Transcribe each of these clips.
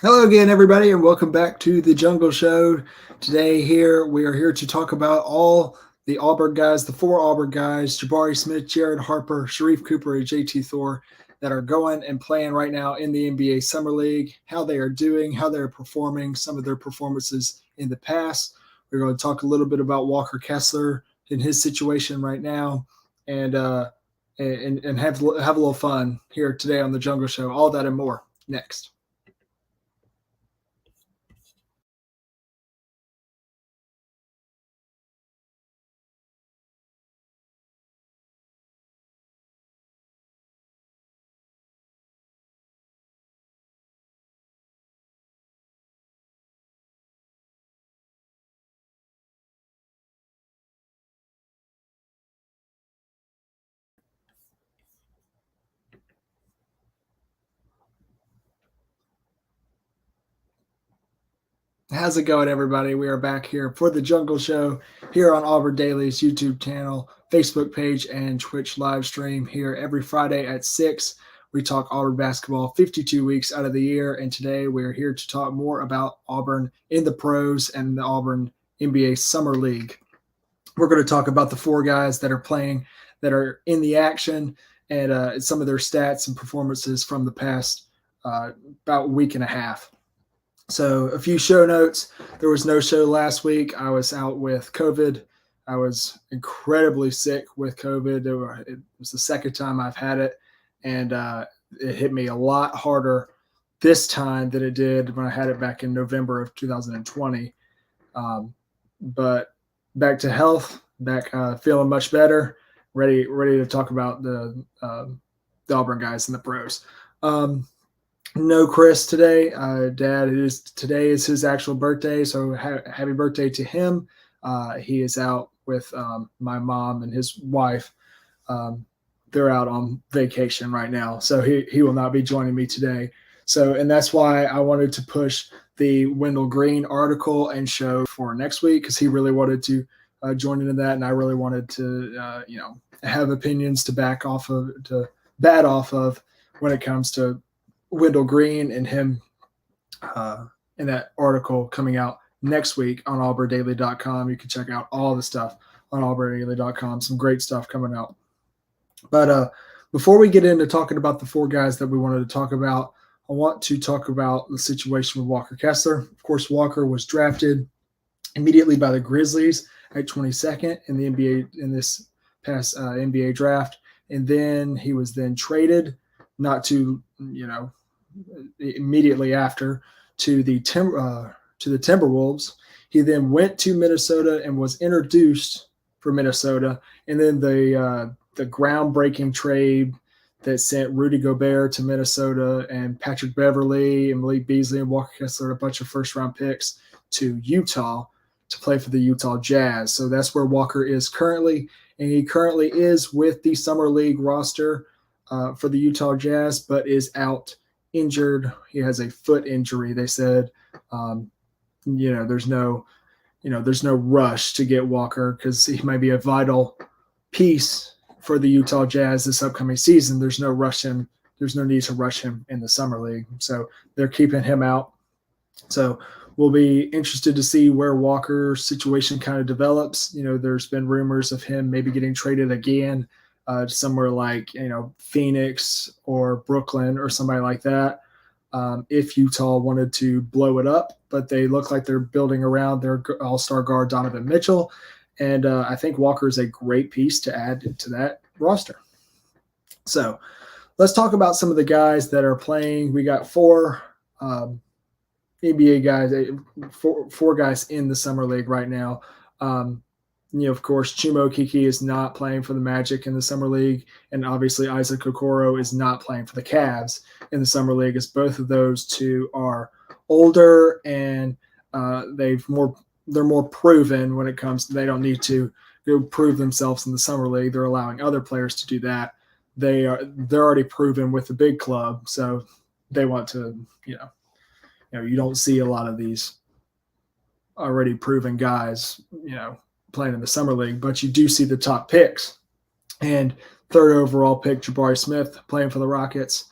Hello again, everybody, and welcome back to the Jungle Show. Today, we are here to talk about all the Auburn guys, the four Auburn guys: Jabari Smith, Jared Harper, Sharif Cooper, and JT Thor, that are going and playing right now in the NBA Summer League. How they are doing, how they're performing, some of their performances in the past. We're going to talk a little bit about Walker Kessler in his situation right now, and have a little fun here today on the Jungle Show. All that and more next. How's it going, everybody? We are back here for the Jungle Show here on Auburn Daily's YouTube channel, Facebook page, and Twitch live stream here every Friday at 6. We talk Auburn basketball 52 weeks out of the year, and today we're here to talk more about Auburn in the pros and the Auburn NBA Summer League. We're going to talk about the four guys that are playing, that are in the action, and some of their stats and performances from the past about week and a half. So a few show notes. There was no show last week. I was out with COVID. I was incredibly sick with COVID. It was the second time I've had it, and it hit me a lot harder this time than it did when I had it back in November of 2020. But back to health, back feeling much better, ready to talk about the Auburn guys and the pros. No Chris today. Dad, today is his actual birthday, so happy birthday to him. He is out with my mom and his wife. They're out on vacation right now, so he will not be joining me today. So, and that's why I wanted to push the Wendell Green article and show for next week, because he really wanted to join into that, and I really wanted to have opinions to bat off of when it comes to Wendell Green and him in that article coming out next week on auburndaily.com. You can check out all the stuff on auburndaily.com. Some great stuff coming out. But before we get into talking about the four guys that we wanted to talk about, I want to talk about the situation with Walker Kessler. Of course, Walker was drafted immediately by the Grizzlies at 22nd in the NBA in this past NBA draft, and then he was then traded not to immediately after to the Timberwolves. He then went to Minnesota and was introduced for Minnesota, and then the groundbreaking trade that sent Rudy Gobert to Minnesota and Patrick Beverley and Malik Beasley and Walker Kessler, a bunch of first-round picks, to Utah to play for the Utah Jazz. So that's where Walker is currently, and he currently is with the Summer League roster for the Utah Jazz, but is out injured. He has a foot injury. They said, there's no rush to get Walker because he might be a vital piece for the Utah Jazz this upcoming season. There's no need to rush him in the Summer League. So they're keeping him out. So we'll be interested to see where Walker's situation kind of develops. There's been rumors of him maybe getting traded again somewhere like Phoenix or Brooklyn or somebody like that, if Utah wanted to blow it up. But they look like they're building around their all-star guard Donovan Mitchell, and I think Walker is a great piece to add to that roster. So let's talk about some of the guys that are playing. We got four NBA guys, four guys in the Summer League right now. Of course, Chuma Okeke is not playing for the Magic in the Summer League, and obviously Isaac Okoro is not playing for the Cavs in the Summer League, as both of those two are older and they're more proven when it comes to, they don't need to go prove themselves in the Summer League. They're allowing other players to do that. They're already proven with the big club, so they want to, you don't see a lot of these already proven guys, playing in the Summer League, but you do see the top picks. And third overall pick, Jabari Smith, playing for the Rockets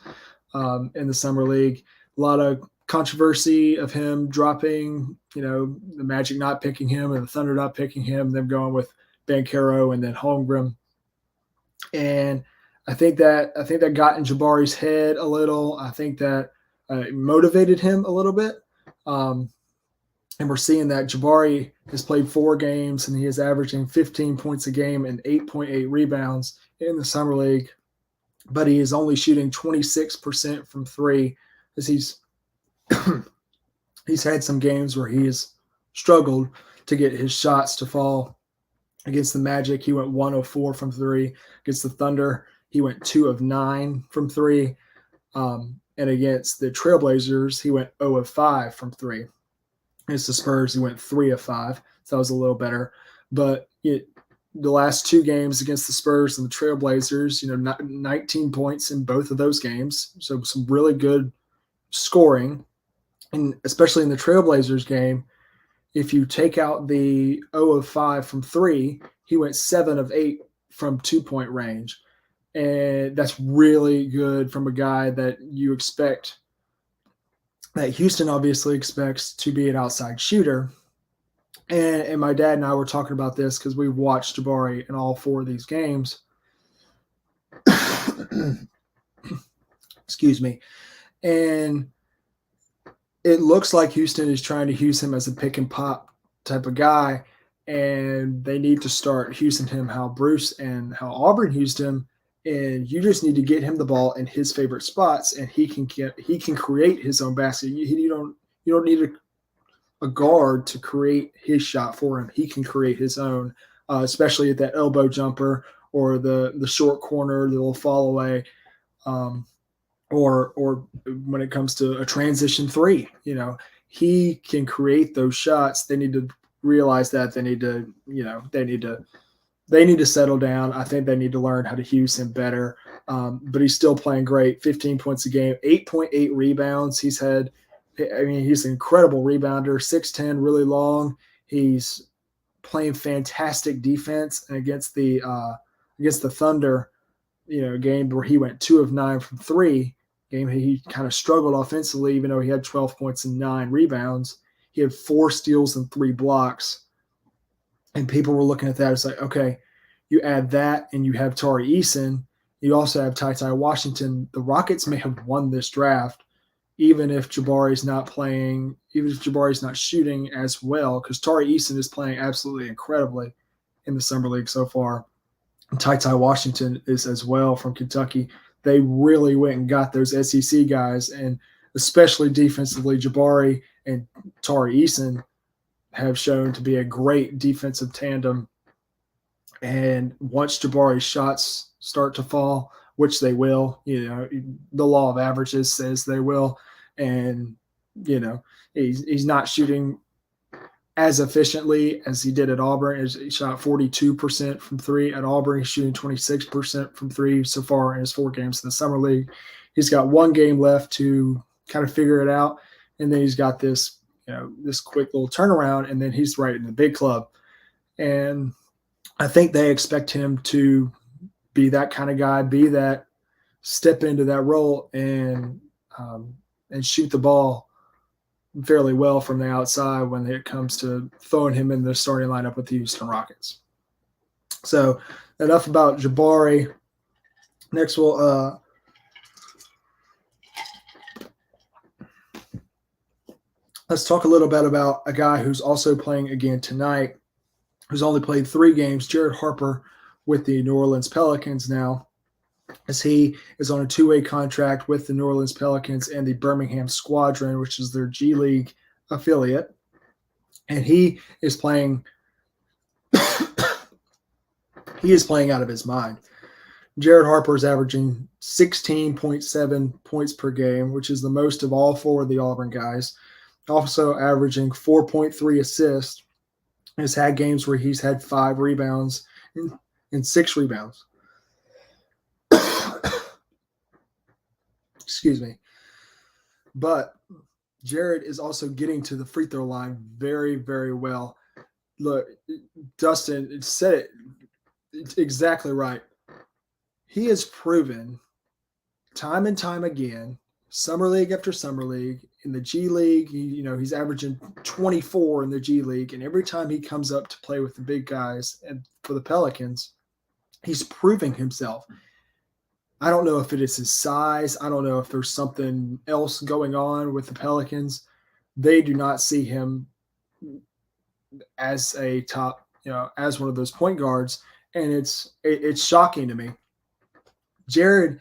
in the Summer League. A lot of controversy of him dropping, the Magic not picking him and the Thunder not picking him, them going with Banchero and then Holmgren. And I think that got in Jabari's head a little. I think that motivated him a little bit. And we're seeing that Jabari has played 4 games and he is averaging 15 points a game and 8.8 rebounds in the summer league. But he is only shooting 26% from 3 as he's had some games where he's struggled to get his shots to fall. Against the Magic, he went 1 of 4 from 3. Against the Thunder, he went 2 of 9 from 3. And against the Trailblazers, he went 0 of 5 from 3. Against the Spurs, he went 3 of 5. So that was a little better. But the last 2 games against the Spurs and the Trailblazers, 19 points in both of those games. So some really good scoring. And especially in the Trailblazers game, if you take out the 0 of 5 from 3, he went 7 of 8 from 2-point range. And that's really good from a guy that you expect, that Houston obviously expects to be an outside shooter. And my dad and I were talking about this because we watched Jabari in all 4 of these games. Excuse me. And it looks like Houston is trying to use him as a pick and pop type of guy, and they need to start using him how Bruce and how Auburn used him. And you just need to get him the ball in his favorite spots, and he can create his own basket. You don't need a guard to create his shot for him. He can create his own, especially at that elbow jumper or the short corner, the little fall away. Or when it comes to a transition 3, he can create those shots. They need to realize that they need to settle down. I think they need to learn how to use him better. But he's still playing great. 15 points a game, 8.8 rebounds. He's an incredible rebounder, 6'10", really long. He's playing fantastic defense. And against the Thunder, game where he went 2 of 9 from 3, game he kind of struggled offensively, even though he had 12 points and 9 rebounds. He had 4 steals and 3 blocks. And people were looking at that. It's like, okay, you add that and you have Tari Eason. You also have Ty Washington. The Rockets may have won this draft, even if Jabari's not playing, even if Jabari's not shooting as well, because Tari Eason is playing absolutely incredibly in the Summer League so far. And Ty Washington is as well from Kentucky. They really went and got those SEC guys, and especially defensively, Jabari and Tari Eason have shown to be a great defensive tandem. And once Jabari's shots start to fall, which they will, the law of averages says they will, and he's not shooting as efficiently as he did at Auburn. He shot 42% from 3 at Auburn. He's shooting 26% from 3 so far in his 4 games in the Summer League. He's got 1 game left to kind of figure it out, and then he's got this quick little turnaround, and then he's right in the big club. And I think they expect him to be that kind of guy, be that step into that role and shoot the ball fairly well from the outside when it comes to throwing him in the starting lineup with the Houston Rockets. So enough about Jabari. Next, let's talk a little bit about a guy who's also playing again tonight, who's only played 3 games, Jared Harper with the New Orleans Pelicans now, as he is on a 2-way contract with the New Orleans Pelicans and the Birmingham Squadron, which is their G League affiliate. And he is playing out of his mind. Jared Harper is averaging 16.7 points per game, which is the most of all 4 of the Auburn guys. Also averaging 4.3 assists. Has had games where he's had 5 rebounds and 6 rebounds. Excuse me. But Jared is also getting to the free throw line very, very well. Look, Dustin said it. It's exactly right. He has proven time and time again summer league after summer league. In the G League, he's averaging 24 in the G League, and every time he comes up to play with the big guys and for the Pelicans, he's proving himself. I don't know if it is his size. I don't know if there's something else going on with the Pelicans. They do not see him as a top, as one of those point guards, and it's shocking to me. Jared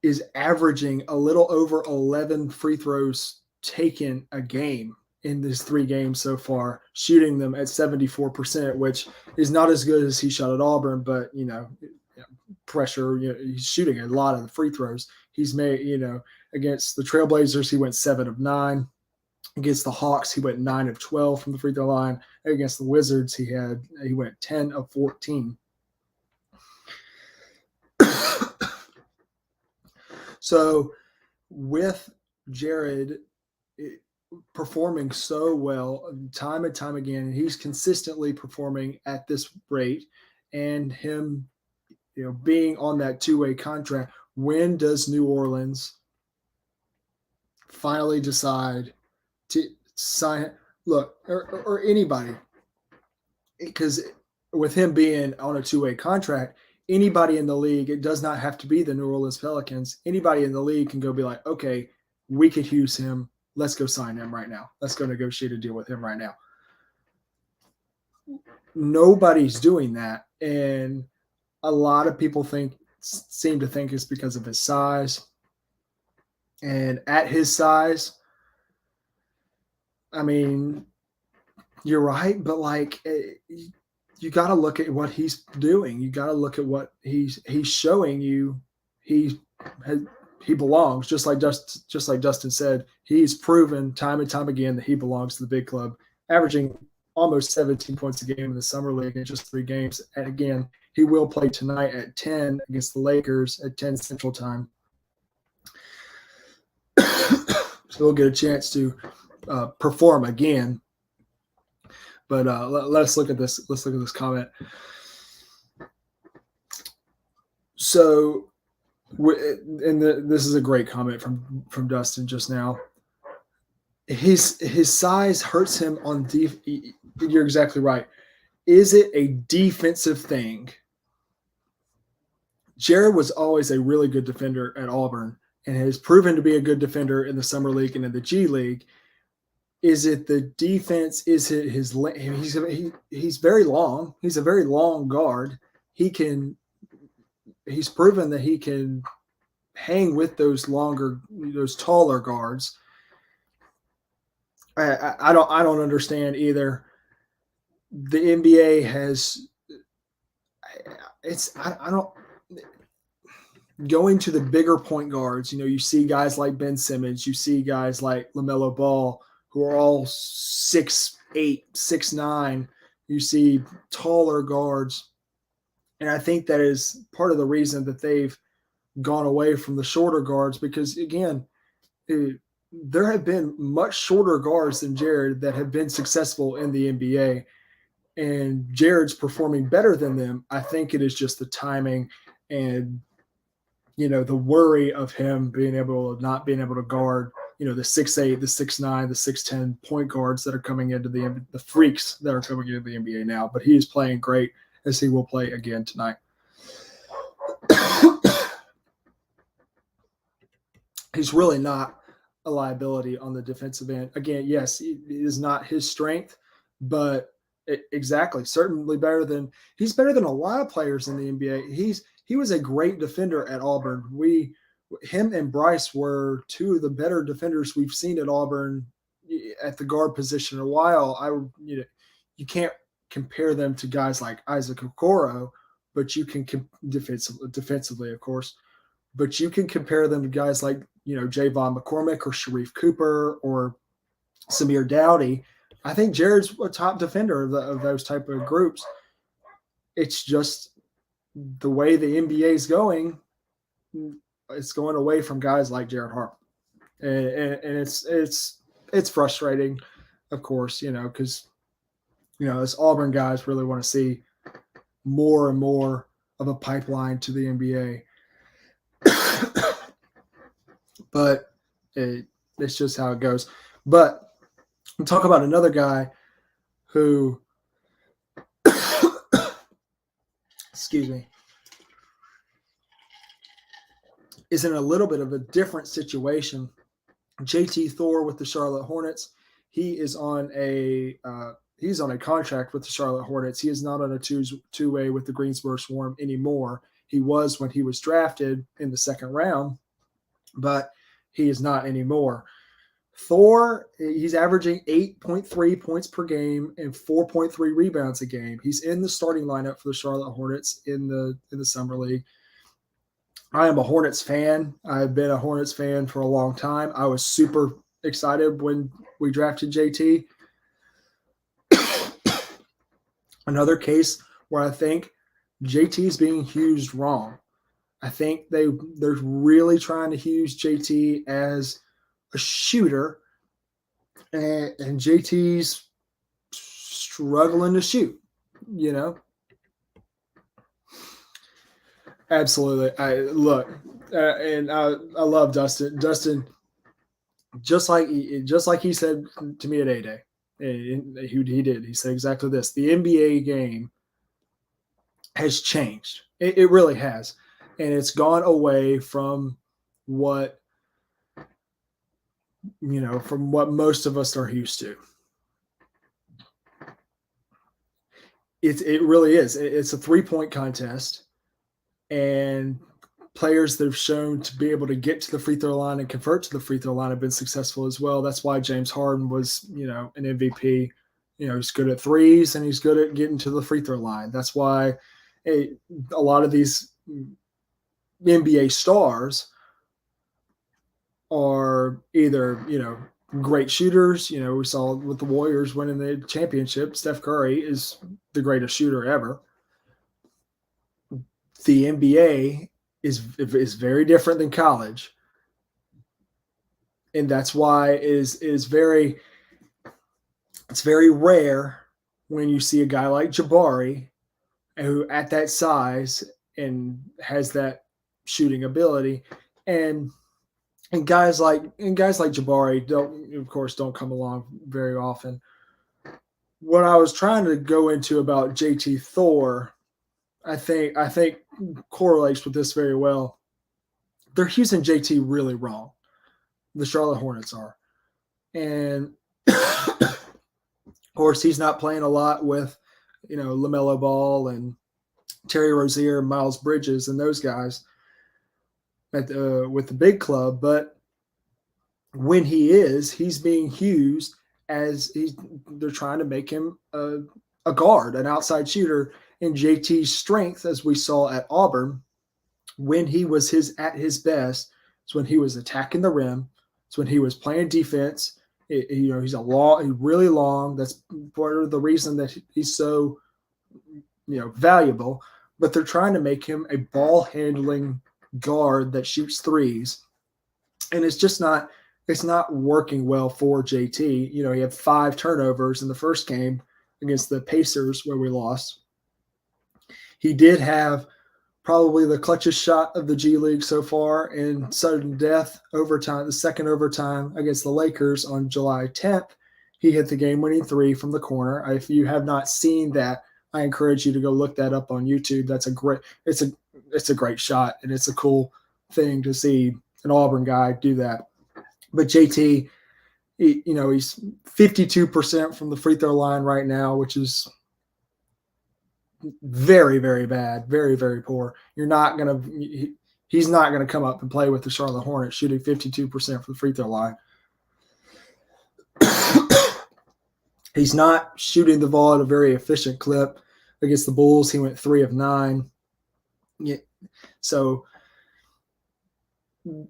is averaging a little over 11 free throws taken a game in these 3 games so far, shooting them at 74%, which is not as good as he shot at Auburn, but pressure, he's shooting a lot of the free throws. He's made, against the Trailblazers, he went 7 of 9. Against the Hawks, he went 9 of 12 from the free throw line. Against the Wizards, he went 10 of 14. So with Jared performing so well time and time again, and he's consistently performing at this rate, and him being on that 2-way contract, when does New Orleans finally decide to sign? Look, or anybody, because with him being on a 2-way contract, anybody in the league, it does not have to be the New Orleans Pelicans. Anybody in the league can go be like, okay, we could use him. Let's go sign him right now. Let's go negotiate a deal with him right now. Nobody's doing that. And a lot of people seem to think it's because of his size. And at his size, I mean, you're right, but you got to look at what he's doing. You got to look at what he's showing you. He belongs, just like Dustin said. He's proven time and time again that he belongs to the big club, averaging almost 17 points a game in the summer league in just 3 games. And again, he will play tonight at 10 against the Lakers at 10 Central Time. So he'll get a chance to perform again. But let's look at this. Let's look at this comment. So, this is a great comment from Dustin just now. His size hurts him on you're exactly right. Is it a defensive thing? Jared was always a really good defender at Auburn and has proven to be a good defender in the summer league and in the G League. Is it the defense? Is it he's very long. He's a very long guard. He's proven that he can hang with those taller guards. I don't understand either. The NBA has going to the bigger point guards. You see guys like Ben Simmons, you see guys like LaMelo Ball, who are all 6'8", 6'9". You see taller guards. And I think that is part of the reason that they've gone away from the shorter guards, because, again, there have been much shorter guards than Jared that have been successful in the NBA. And Jared's performing better than them. I think it is just the timing and, the worry of him not being able to guard the 6'8", the 6'9", the 6'10" point guards that are coming into the freaks that are coming into the NBA now. But he is playing great, as he will play again tonight. He's really not a liability on the defensive end. Again, yes, it is not his strength, but certainly he's better than a lot of players in the NBA. He was a great defender at Auburn. Him and Bryce were 2 of the better defenders we've seen at Auburn at the guard position in a while. You can't compare them to guys like Isaac Okoro, but you can defensively, of course. But you can compare them to guys like Javon McCormick or Sharif Cooper or Samir Dowdy. I think Jared's a top defender of those type of groups. It's just the way the NBA is going. It's going away from guys like Jared Harper, and it's frustrating, of course, because us Auburn guys really want to see more and more of a pipeline to the NBA. But It's just how it goes. But we'll talk about another guy who, excuse me, is in a little bit of a different situation. JT Thor with the Charlotte Hornets. He is on a contract with the Charlotte Hornets. He is not on a two-way with the Greensboro Swarm anymore. He was when he was drafted in the second round, but he is not anymore. Thor, he's averaging 8.3 points per game and 4.3 rebounds a game. He's in the starting lineup for the Charlotte Hornets in the summer league. I am a Hornets fan. I've been a Hornets fan for a long time. I was super excited when we drafted JT. Another case where I think JT is being used wrong. I think they're really trying to use JT as a shooter, and JT's struggling to shoot, you know? Absolutely. I love Dustin. Dustin, just like he said to me at A-Day, he did. He said exactly this. The NBA game has changed. It really has. And it's gone away from what most of us are used to. It really is. It's a 3-point contest, and players that have shown to be able to get to the free throw line and convert to the free throw line have been successful as well. That's why James Harden was, an MVP. He's good at threes and he's good at getting to the free throw line. That's why a lot of these NBA stars are either, great shooters. We saw with the Warriors winning the championship, Steph Curry is the greatest shooter ever. The NBA is very different than college. And that's why it's very rare when you see a guy like Jabari, who at that size and has that shooting ability, and guys like Jabari don't come along very often. What I was trying to go into about JT Thor, I think correlates with this very well. They're using JT really wrong. The Charlotte Hornets are. And of course, he's not playing a lot with, LaMelo Ball and Terry Rozier, Miles Bridges, and those guys with the big club. But when he's being used as they're trying to make him a guard, an outside shooter. And JT's strength, as we saw at Auburn, when he was at his best, is when he was attacking the rim. It's when he was playing defense. He's really long. That's part of the reason that he's so, valuable. But they're trying to make him a ball handling guard that shoots threes, and it's just not. It's not working well for JT. He had 5 turnovers in the first game against the Pacers where we lost. He did have probably the clutchest shot of the G League so far in sudden death overtime, the second overtime against the Lakers on July 10th. He hit the game-winning 3 from the corner. If you have not seen that, I encourage you to go look that up on YouTube. It's a great shot, and it's a cool thing to see an Auburn guy do that. But JT, he's 52% from the free throw line right now, which is very, very bad, very, very poor. He's not going to come up and play with the Charlotte Hornets shooting 52% from the free throw line. He's not shooting the ball at a very efficient clip. Against the Bulls, he went 3 of 9. Yeah. So,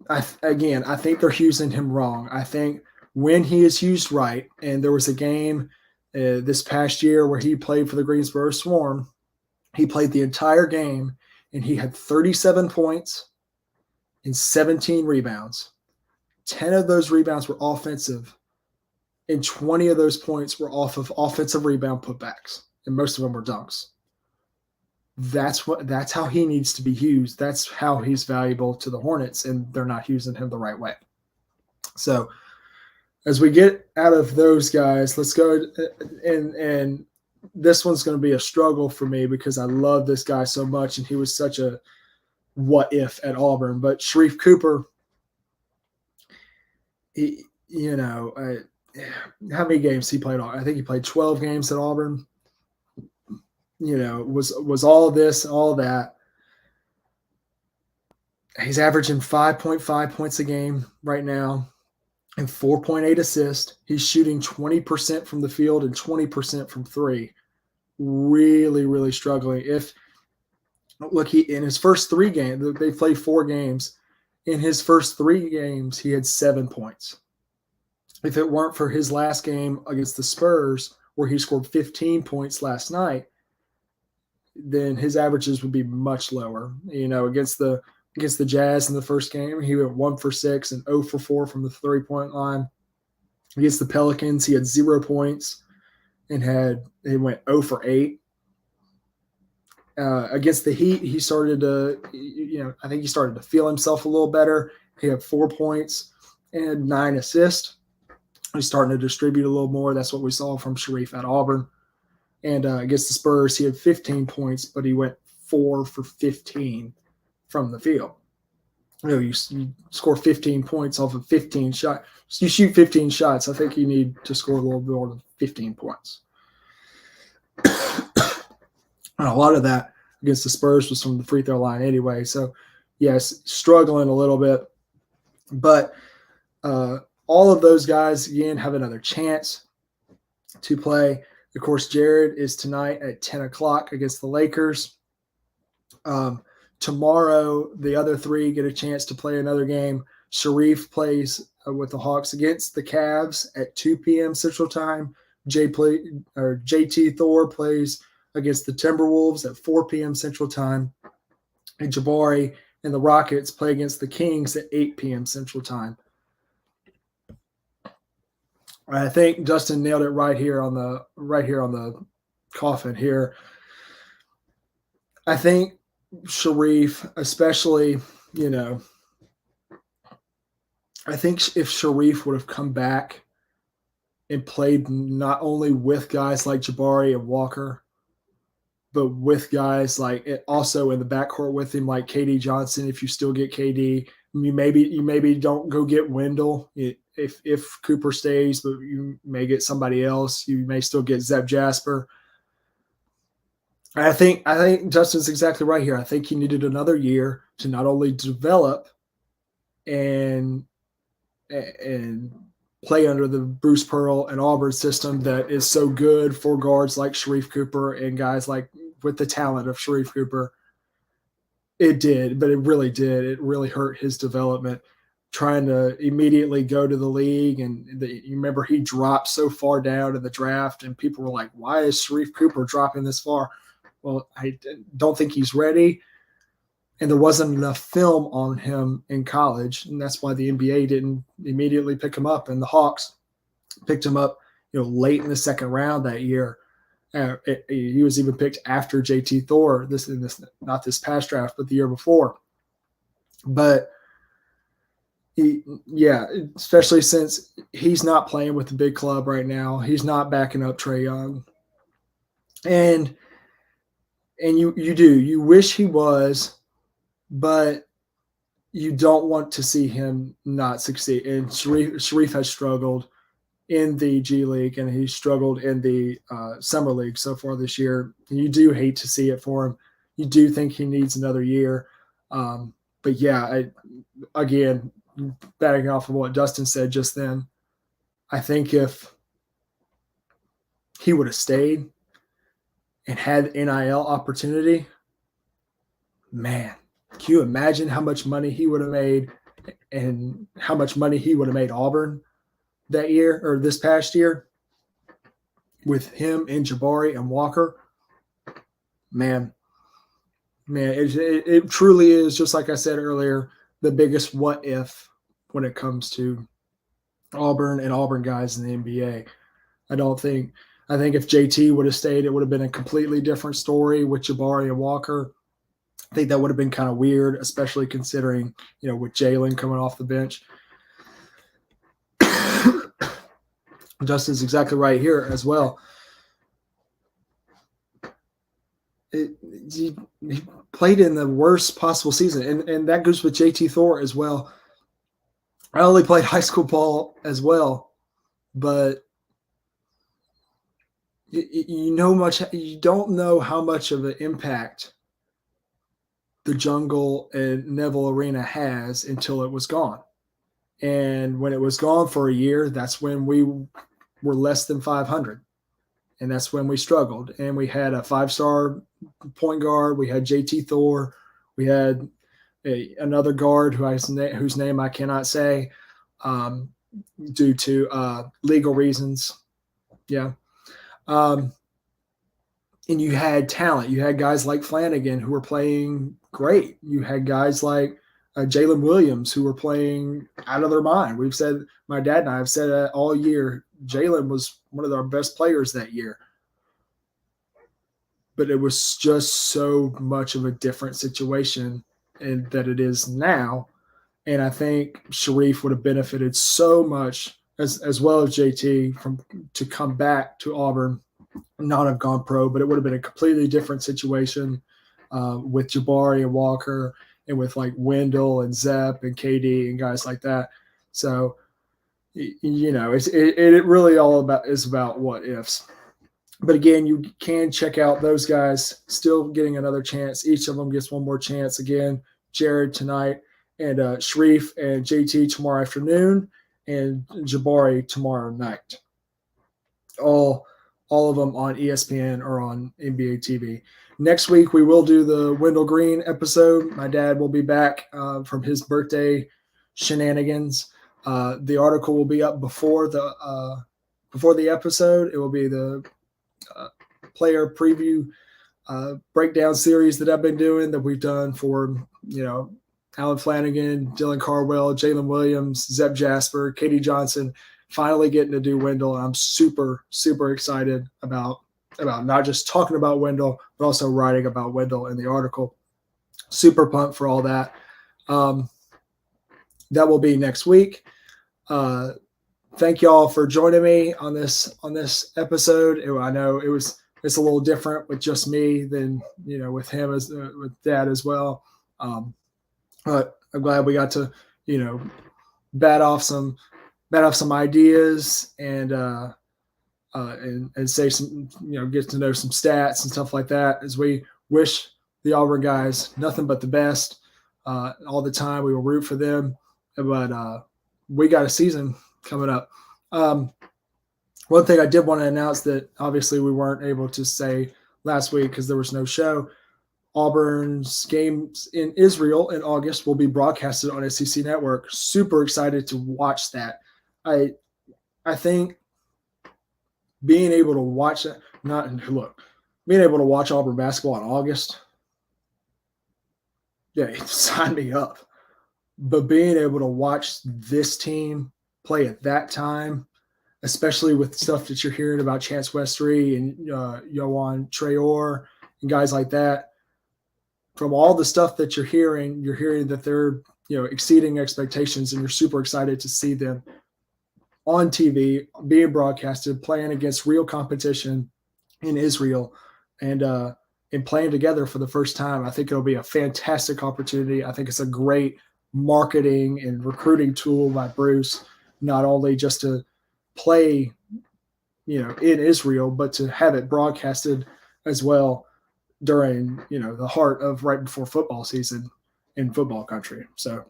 I think they're using him wrong. I think when he is used right, and there was a game this past year where he played for the Greensboro Swarm, he played the entire game, and he had 37 points and 17 rebounds. 10 of those rebounds were offensive, and 20 of those points were off of offensive rebound putbacks, and most of them were dunks. That's how he needs to be used. That's how he's valuable to the Hornets, and they're not using him the right way. So as we get out of those guys, let's go and this one's going to be a struggle for me because I love this guy so much, and he was such a what if at Auburn. But Sharif Cooper, he, how many games he played? I think he played 12 games at Auburn. Was all this, all that. He's averaging 5.5 points a game right now and 4.8 assists. He's shooting 20% from the field and 20% from three. Really, really struggling. In his first 3 games, they played 4 games. In his first 3 games, he had 7 points. If it weren't for his last game against the Spurs, where he scored 15 points last night, then his averages would be much lower. Against the Jazz in the first game, he went 1 for 6 and 0 for 4 from the 3-point line. Against the Pelicans, he had 0 points and he went 0 for 8. Against the Heat, he started to, I think he started to feel himself a little better. He had 4 points and 9 assists. He's starting to distribute a little more. That's what we saw from Sharife at Auburn. And against the Spurs, he had 15 points, but he went 4 for 15 from the field. You score 15 points off of 15 shots. You shoot 15 shots. I think you need to score a little more than 15 points. And a lot of that against the Spurs was from the free throw line anyway. So, yes, struggling a little bit. But all of those guys, again, have another chance to play. Of course, Jared is tonight at 10 o'clock against the Lakers. Tomorrow, the other 3 get a chance to play another game. Sharif plays with the Hawks against the Cavs at 2 p.m. Central Time. JT Thor plays against the Timberwolves at 4 p.m. Central Time. And Jabari and the Rockets play against the Kings at 8 p.m. Central Time. I think Dustin nailed it right here on the coffin here. I think Sharif, especially, I think if Sharif would have come back and played not only with guys like Jabari and Walker, but with guys like also in the backcourt with him, like KD Johnson, if you still get KD, you maybe don't go get Wendell if Cooper stays, but you may get somebody else. You may still get Zeb Jasper. I think Justin's exactly right here. I think he needed another year to not only develop and play under the Bruce Pearl and Auburn system that is so good for guards like Sharif Cooper and guys like with the talent of Sharif Cooper. It did, but it really did. It really hurt his development trying to immediately go to the league. And you remember he dropped so far down in the draft and people were like, why is Sharif Cooper dropping this far? Well, I don't think he's ready. And there wasn't enough film on him in college. And that's why the NBA didn't immediately pick him up. And the Hawks picked him up, late in the second round that year. He was even picked after JT Thor, not this past draft, but the year before. But especially since he's not playing with the big club right now. He's not backing up Trae Young. And you wish he was, but you don't want to see him not succeed. And Sharif has struggled in the G League, and he struggled in the Summer League so far this year. And you do hate to see it for him. You do think he needs another year. But yeah, again, batting off of what Dustin said just then, I think if he would have stayed and had NIL opportunity, man, can you imagine how much money he would have made and how much money he would have made Auburn that year or this past year with him and Jabari and Walker? Man, it truly is, just like I said earlier, the biggest what if when it comes to Auburn and Auburn guys in the NBA. I think if JT would have stayed, it would have been a completely different story with Jabari and Walker. I think that would have been kind of weird, especially considering, with Jalen coming off the bench. Justin's exactly right here as well. He played in the worst possible season, and that goes with JT Thor as well. I only played high school ball as well, but you don't know how much of an impact the Jungle and Neville Arena has until it was gone. And when it was gone for a year, that's when we were less than 500. And that's when we struggled. And we had a 5-star point guard. We had JT Thor. We had another guard whose name I cannot say due to legal reasons. Yeah. And you had talent. You had guys like Flanagan who were playing great. You had guys like Jalen Williams who were playing out of their mind. We've said, my dad and I have said that all year, Jalen was one of our best players that year. But it was just so much of a different situation that it is now. And I think Sharife would have benefited so much, as well as JT, to come back to Auburn, not have gone pro, but it would have been a completely different situation with Jabari and Walker and with like Wendell and Zepp and KD and guys like that. So, it really is about what ifs. But again, you can check out those guys still getting another chance. Each of them gets one more chance. Again, Jared tonight, and Sharif and JT tomorrow afternoon, and Jabari tomorrow night. All of them on ESPN or on NBA TV. Next week, we will do the Wendell Green episode. My dad will be back from his birthday shenanigans. The article will be up before the episode. It will be the player preview breakdown series that I've been doing, that we've done for, Alan Flanagan, Dylan Carwell, Jalen Williams, Zeb Jasper, Katie Johnson, finally getting to do Wendell. And I'm super, super excited about not just talking about Wendell, but also writing about Wendell in the article. Super pumped for all that. That will be next week. Thank y'all for joining me on this episode. I know it's a little different with just me than with him with Dad as well. But I'm glad we got to bat off some ideas and say some get to know some stats and stuff like that, as we wish the Auburn guys nothing but the best all the time. We will root for them, but we got a season coming up. One thing I did want to announce that obviously we weren't able to say last week because there was no show. Auburn's games in Israel in August will be broadcasted on SEC Network. Super excited to watch that. I think being able to watch that, being able to watch Auburn basketball in August, yeah, sign me up. But being able to watch this team play at that time, especially with stuff that you're hearing about Chance Westry and Yohan Traore and guys like that, from all the stuff that you're hearing that they're exceeding expectations, and you're super excited to see them on TV being broadcasted, playing against real competition in Israel, and playing together for the first time. I think it'll be a fantastic opportunity. I think it's a great marketing and recruiting tool by Bruce, not only just to play in Israel, but to have it broadcasted as well during the heart of right before football season in football country. So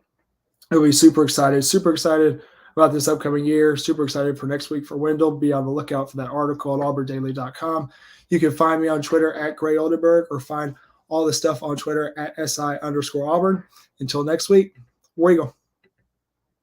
it'll be super excited about this upcoming year. Super excited for next week for Wendell. Be on the lookout for that article at auburndaily.com. You can find me on Twitter at Gray Oldenburg, or find all the stuff on Twitter at SI_Auburn. Until next week, where you go.